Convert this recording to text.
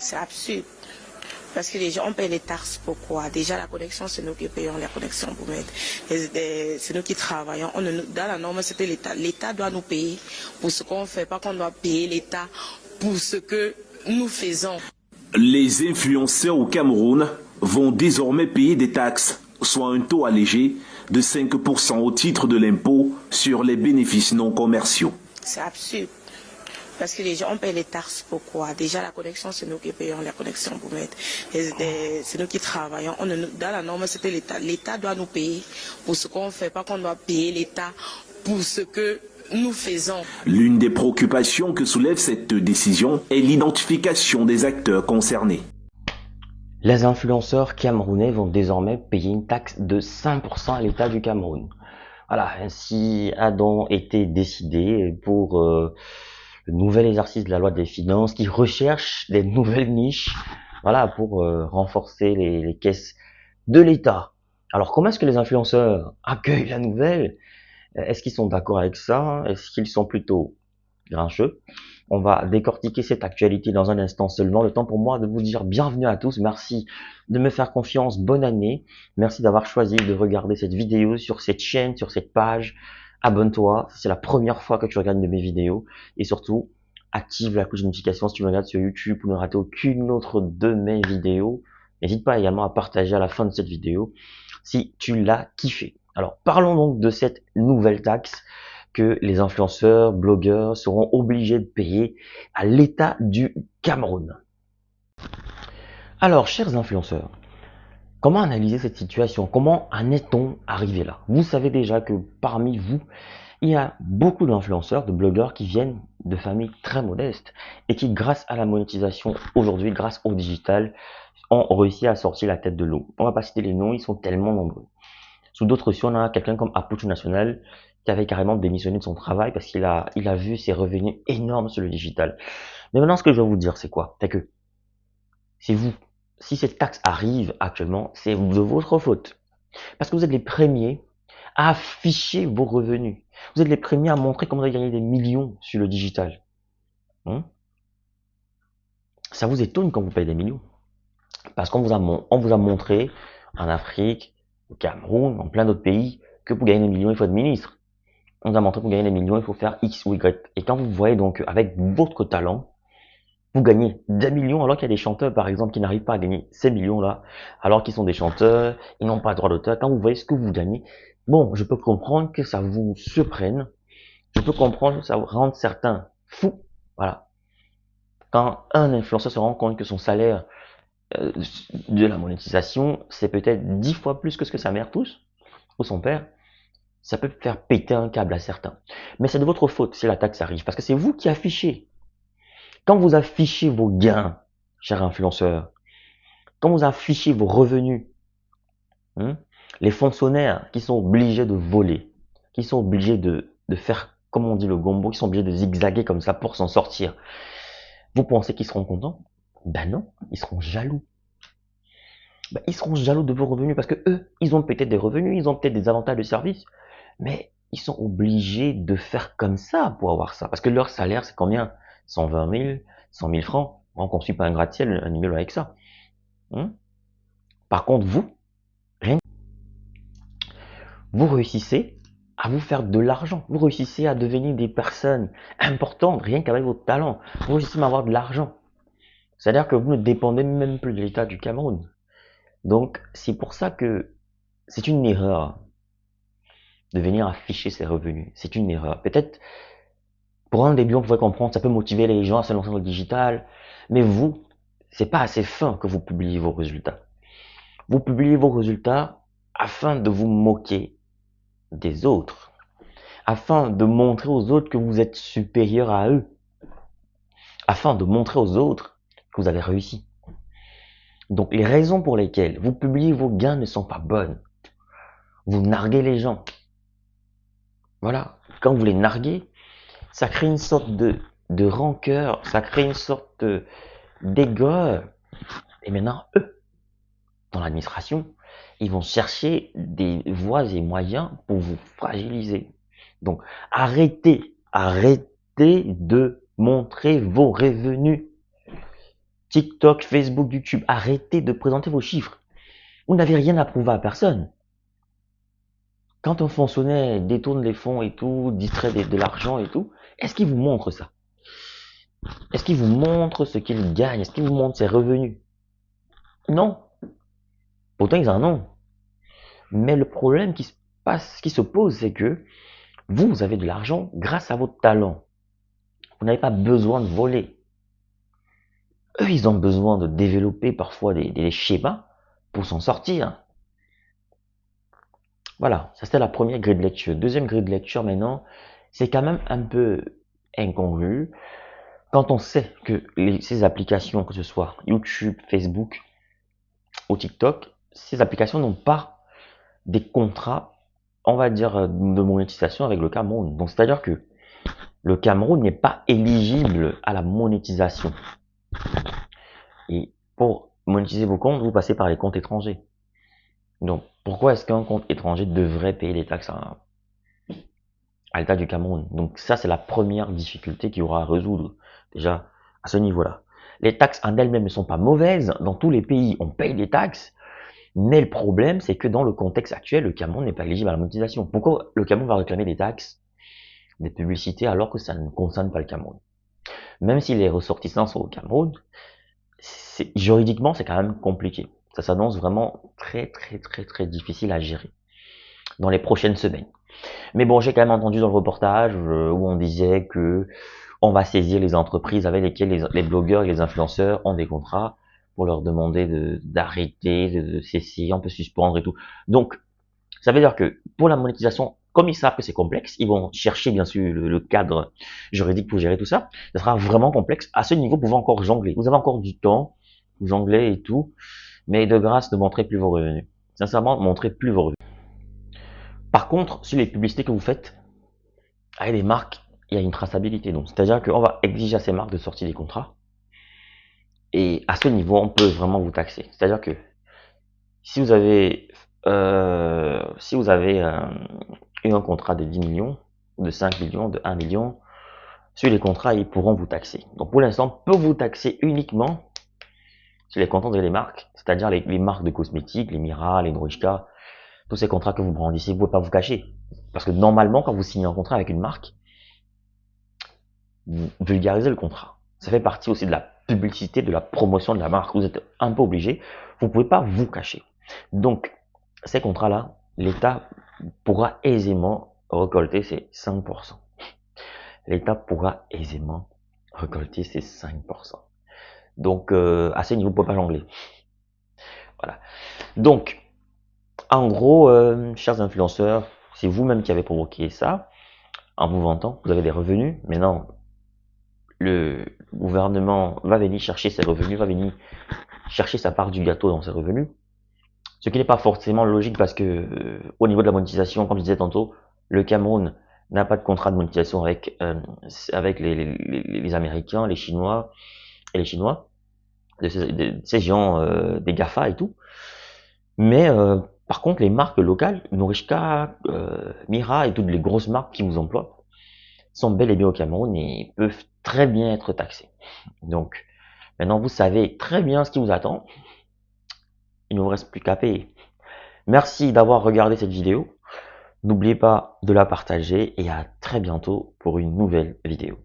C'est absurde. Parce que déjà, on paye les taxes pour quoi? Déjà, la connexion, c'est nous qui payons la connexion pour mettre. C'est nous qui travaillons. Dans la norme, c'était l'État. L'État doit nous payer pour ce qu'on fait, pas qu'on doit payer l'État pour ce que nous faisons. Les influenceurs au Cameroun vont désormais payer des taxes, soit un taux allégé de 5% au titre de l'impôt sur les bénéfices non commerciaux. C'est absurde. Parce que déjà, on paye les taxes pour quoi? Déjà, la connexion, c'est nous qui payons la connexion pour mettre. C'est nous qui travaillons. Dans la norme, c'était l'État. L'État doit nous payer pour ce qu'on fait, pas qu'on doit payer l'État pour ce que nous faisons. L'une des préoccupations que soulève cette décision est l'identification des acteurs concernés. Les influenceurs camerounais vont désormais payer une taxe de 5% à l'État du Cameroun. Voilà, ainsi a donc été décidé pour le nouvel exercice de la loi des finances qui recherche des nouvelles niches, voilà, pour renforcer les caisses de l'État. Alors, comment est-ce que les influenceurs accueillent la nouvelle? Est-ce qu'ils sont d'accord avec ça? Est-ce qu'ils sont plutôt grincheux? On va décortiquer cette actualité dans un instant seulement. Le temps pour moi de vous dire bienvenue à tous. Merci de me faire confiance. Bonne année. Merci d'avoir choisi de regarder cette vidéo sur cette chaîne, sur cette page. Abonne-toi. C'est la première fois que tu regardes une de mes vidéos. Et surtout, active la cloche de notification si tu me regardes sur YouTube pour ne rater aucune autre de mes vidéos. N'hésite pas également à partager à la fin de cette vidéo si tu l'as kiffé. Alors, parlons donc de cette nouvelle taxe que les influenceurs, blogueurs seront obligés de payer à l'État du Cameroun. Alors, chers influenceurs, comment analyser cette situation? Comment en est-on arrivé là? Vous savez déjà que parmi vous, il y a beaucoup d'influenceurs, de blogueurs qui viennent de familles très modestes et qui, grâce à la monétisation aujourd'hui, grâce au digital, ont réussi à sortir la tête de l'eau. On va pas citer les noms, ils sont tellement nombreux. Sous d'autres cieux, on a quelqu'un comme Aputu National qui avait carrément démissionné de son travail parce qu'il a vu ses revenus énormes sur le digital. Mais maintenant, ce que je vais vous dire, c'est quoi? C'est que c'est vous. Si cette taxe arrive actuellement, c'est de votre faute. Parce que vous êtes les premiers à afficher vos revenus. Vous êtes les premiers à montrer comment vous avez gagné des millions sur le digital. Ça vous étonne quand vous payez des millions. Parce qu'on vous a montré en Afrique, au Cameroun, en plein d'autres pays, que pour gagner des millions, il faut être ministre. On vous a montré que pour gagner des millions, il faut faire X ou Y. Et quand vous voyez donc avec votre talent, vous gagnez des millions alors qu'il y a des chanteurs, par exemple, qui n'arrivent pas à gagner ces millions-là, alors qu'ils sont des chanteurs, ils n'ont pas de droit d'auteur. Quand vous voyez ce que vous gagnez, bon, je peux comprendre que ça vous surprenne. Je peux comprendre que ça vous rende certains fous. Voilà. Quand un influenceur se rend compte que son salaire de la monétisation, c'est peut-être 10 fois plus que ce que sa mère touche, ou son père, ça peut faire péter un câble à certains. Mais c'est de votre faute si la taxe arrive, parce que c'est vous qui affichez. Quand vous affichez vos gains, chers influenceurs, quand vous affichez vos revenus, les fonctionnaires qui sont obligés de voler, qui sont obligés de faire, comme on dit le gombo, qui sont obligés de zigzaguer comme ça pour s'en sortir, vous pensez qu'ils seront contents? Ben non, ils seront jaloux. Ben, ils seront jaloux de vos revenus parce que eux, ils ont peut-être des revenus, ils ont peut-être des avantages de service, mais ils sont obligés de faire comme ça pour avoir ça. Parce que leur salaire, c'est combien? 120 000, 100 000 francs. On ne construit pas un gratte-ciel, un immeuble avec ça. Par contre, vous réussissez à vous faire de l'argent. Vous réussissez à devenir des personnes importantes, rien qu'avec votre talent. Vous réussissez à avoir de l'argent. C'est-à-dire que vous ne dépendez même plus de l'État du Cameroun. Donc, c'est pour ça que c'est une erreur de venir afficher ses revenus. C'est une erreur. Peut-être, pour un début, on pourrait comprendre, ça peut motiver les gens à se lancer dans le digital, mais vous, c'est pas assez fin que vous publiez vos résultats. Vous publiez vos résultats afin de vous moquer des autres, afin de montrer aux autres que vous êtes supérieur à eux, afin de montrer aux autres que vous avez réussi. Donc, les raisons pour lesquelles vous publiez vos gains ne sont pas bonnes. Vous narguez les gens. Voilà. Quand vous les narguez, ça crée une sorte de rancœur, ça crée une sorte d'aigreur. Et maintenant, eux, dans l'administration, ils vont chercher des voies et moyens pour vous fragiliser. Donc, arrêtez de montrer vos revenus. TikTok, Facebook, YouTube, arrêtez de présenter vos chiffres. Vous n'avez rien à prouver à personne. Quand un fonctionnaire détourne les fonds et tout, distrait de l'argent et tout, est-ce qu'il vous montre ça? Est-ce qu'il vous montre ce qu'il gagne? Est-ce qu'il vous montre ses revenus? Non. Pourtant, ils en ont. Mais le problème qui se pose, c'est que vous avez de l'argent grâce à votre talent. Vous n'avez pas besoin de voler. Eux, ils ont besoin de développer parfois des schémas pour s'en sortir. Voilà, ça c'était la première grille de lecture. Deuxième grille de lecture maintenant, c'est quand même un peu incongru. Quand on sait que ces applications, que ce soit YouTube, Facebook ou TikTok, ces applications n'ont pas des contrats, on va dire, de monétisation avec le Cameroun. Donc c'est-à-dire que le Cameroun n'est pas éligible à la monétisation. Et pour monétiser vos comptes, vous passez par les comptes étrangers. Donc, pourquoi est-ce qu'un compte étranger devrait payer les taxes à l'État du Cameroun? Donc ça, c'est la première difficulté qu'il y aura à résoudre, déjà, à ce niveau-là. Les taxes en elles-mêmes ne sont pas mauvaises. Dans tous les pays, on paye les taxes. Mais le problème, c'est que dans le contexte actuel, le Cameroun n'est pas éligible à la monétisation. Pourquoi le Cameroun va réclamer des taxes, des publicités, alors que ça ne concerne pas le Cameroun? Même si les ressortissants sont au Cameroun, juridiquement, c'est quand même compliqué. Ça s'annonce vraiment très difficile à gérer dans les prochaines semaines. Mais bon, j'ai quand même entendu dans le reportage où on disait que on va saisir les entreprises avec lesquelles les blogueurs et les influenceurs ont des contrats pour leur demander d'arrêter, de cesser, on peut suspendre et tout. Donc, ça veut dire que pour la monétisation, comme ils savent que c'est complexe, ils vont chercher bien sûr le cadre juridique pour gérer tout ça. Ça sera vraiment complexe. À ce niveau, vous pouvez encore jongler. Vous avez encore du temps, vous jonglez et tout, mais de grâce, ne montrez plus vos revenus. Sincèrement, montrez plus vos revenus. Par contre, sur les publicités que vous faites, avec les marques, il y a une traçabilité. Donc, c'est-à-dire qu'on va exiger à ces marques de sortir des contrats. Et à ce niveau, on peut vraiment vous taxer. C'est-à-dire que si vous avez eu un contrat de 10 millions, de 5 millions, de 1 million, sur les contrats, ils pourront vous taxer. Donc pour l'instant, on peut vous taxer uniquement sur les contrats de les marques, c'est-à-dire les marques de cosmétiques, les Mira, les Norishka, tous ces contrats que vous brandissez, vous ne pouvez pas vous cacher. Parce que normalement, quand vous signez un contrat avec une marque, vous vulgarisez le contrat. Ça fait partie aussi de la publicité, de la promotion de la marque. Vous êtes un peu obligé. Vous ne pouvez pas vous cacher. Donc, ces contrats-là, l'État pourra aisément récolter ces 5%. L'État pourra aisément récolter ces 5%. Donc, à ce niveau, vous ne pouvez pas jongler. Voilà. Donc, en gros, chers influenceurs, c'est vous-même qui avez provoqué ça. En vous vantant, vous avez des revenus. Maintenant, le gouvernement va venir chercher ses revenus, va venir chercher sa part du gâteau dans ses revenus. Ce qui n'est pas forcément logique parce que au niveau de la monétisation, comme je disais tantôt, le Cameroun n'a pas de contrat de monétisation avec les Américains, les Chinois et les Chinois, ces géants des GAFA et tout. Mais par contre, les marques locales, Norishka, Mira et toutes les grosses marques qui vous emploient sont bel et bien au Cameroun et peuvent très bien être taxées. Donc, maintenant, vous savez très bien ce qui vous attend. Il ne vous reste plus qu'à payer. Merci d'avoir regardé cette vidéo. N'oubliez pas de la partager et à très bientôt pour une nouvelle vidéo.